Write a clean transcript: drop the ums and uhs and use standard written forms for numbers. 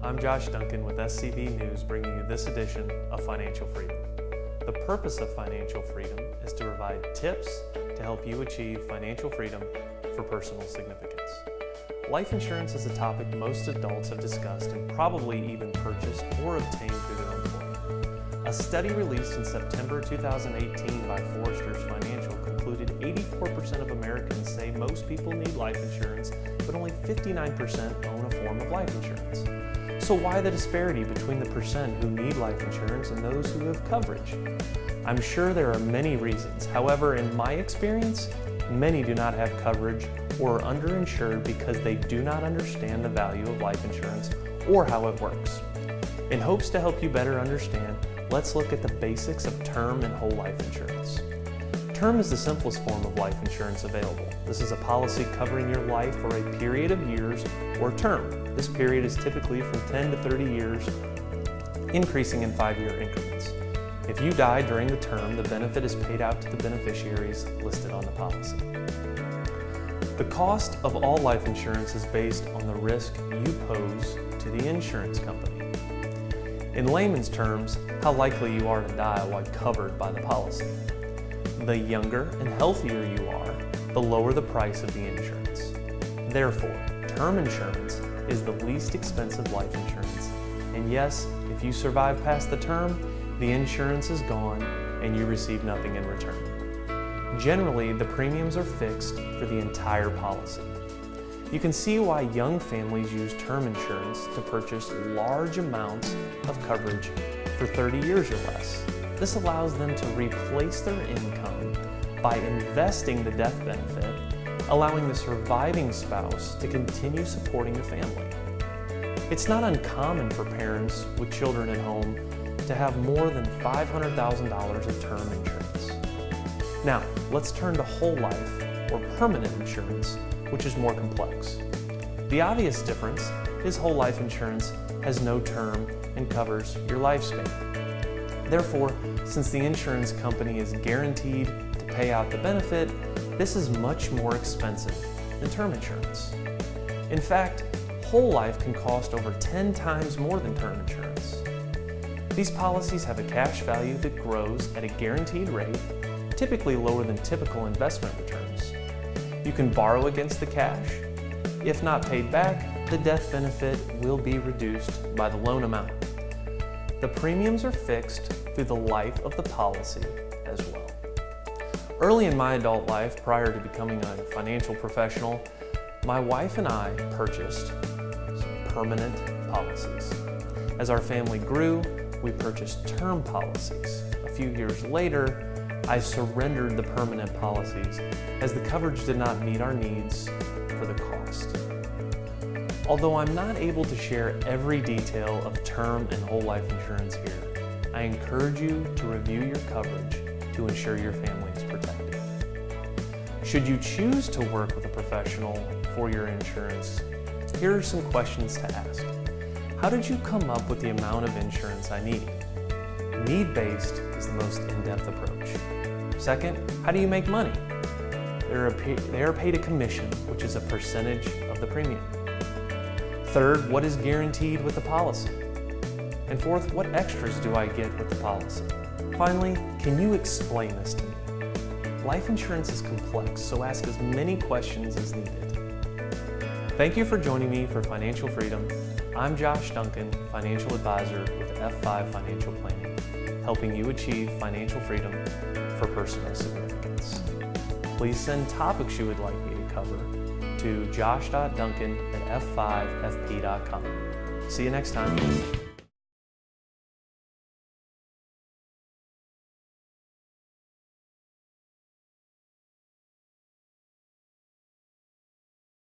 I'm Josh Duncan with SCB News, bringing you this edition of Financial Freedom. The purpose of Financial Freedom is to provide tips to help you achieve financial freedom for personal significance. Life insurance is a topic most adults have discussed and probably even purchased or obtained through their employer. A study released in September 2018 by Forrester's Financial concluded 84% of Americans say most people need life insurance, but only 59% own a form of life insurance. So why the disparity between the percent who need life insurance and those who have coverage? I'm sure there are many reasons. However, in my experience, many do not have coverage or are underinsured because they do not understand the value of life insurance or how it works. In hopes to help you better understand, let's look at the basics of term and whole life insurance. Term is the simplest form of life insurance available. This is a policy covering your life for a period of years or term. This period is typically from 10 to 30 years, increasing in 5-year increments. If you die during the term, the benefit is paid out to the beneficiaries listed on the policy. The cost of all life insurance is based on the risk you pose to the insurance company. In layman's terms, how likely you are to die while covered by the policy. The younger and healthier you are, the lower the price of the insurance. Therefore, term insurance is the least expensive life insurance. And yes, if you survive past the term, the insurance is gone and you receive nothing in return. Generally, the premiums are fixed for the entire policy. You can see why young families use term insurance to purchase large amounts of coverage for 30 years or less. This allows them to replace their income by investing the death benefit, allowing the surviving spouse to continue supporting the family. It's not uncommon for parents with children at home to have more than $500,000 of term insurance. Now, let's turn to whole life or permanent insurance, which is more complex. The obvious difference is whole life insurance has no term and covers your lifespan. Therefore, since the insurance company is guaranteed to pay out the benefit, this is much more expensive than term insurance. In fact, whole life can cost over 10 times more than term insurance. These policies have a cash value that grows at a guaranteed rate, typically lower than typical investment returns. You can borrow against the cash. If not paid back, the death benefit will be reduced by the loan amount. The premiums are fixed through the life of the policy as well. Early in my adult life, prior to becoming a financial professional, my wife and I purchased some permanent policies. As our family grew, we purchased term policies. A few years later, I surrendered the permanent policies as the coverage did not meet our needs for the cost. Although I'm not able to share every detail of term and whole life insurance here, I encourage you to review your coverage to ensure your family is protected. Should you choose to work with a professional for your insurance, here are some questions to ask. How did you come up with the amount of insurance I need? Need-based is the most in-depth approach. Second, how do you make money? They are paid a commission, which is a percentage of the premium. Third, what is guaranteed with the policy? And fourth, what extras do I get with the policy? Finally, can you explain this to me? Life insurance is complex, so ask as many questions as needed. Thank you for joining me for Financial Freedom. I'm Josh Duncan, financial advisor with F5 Financial Planning, helping you achieve financial freedom for personal significance. Please send topics you would like me to cover to josh.duncan@f5fp.com. See you next time.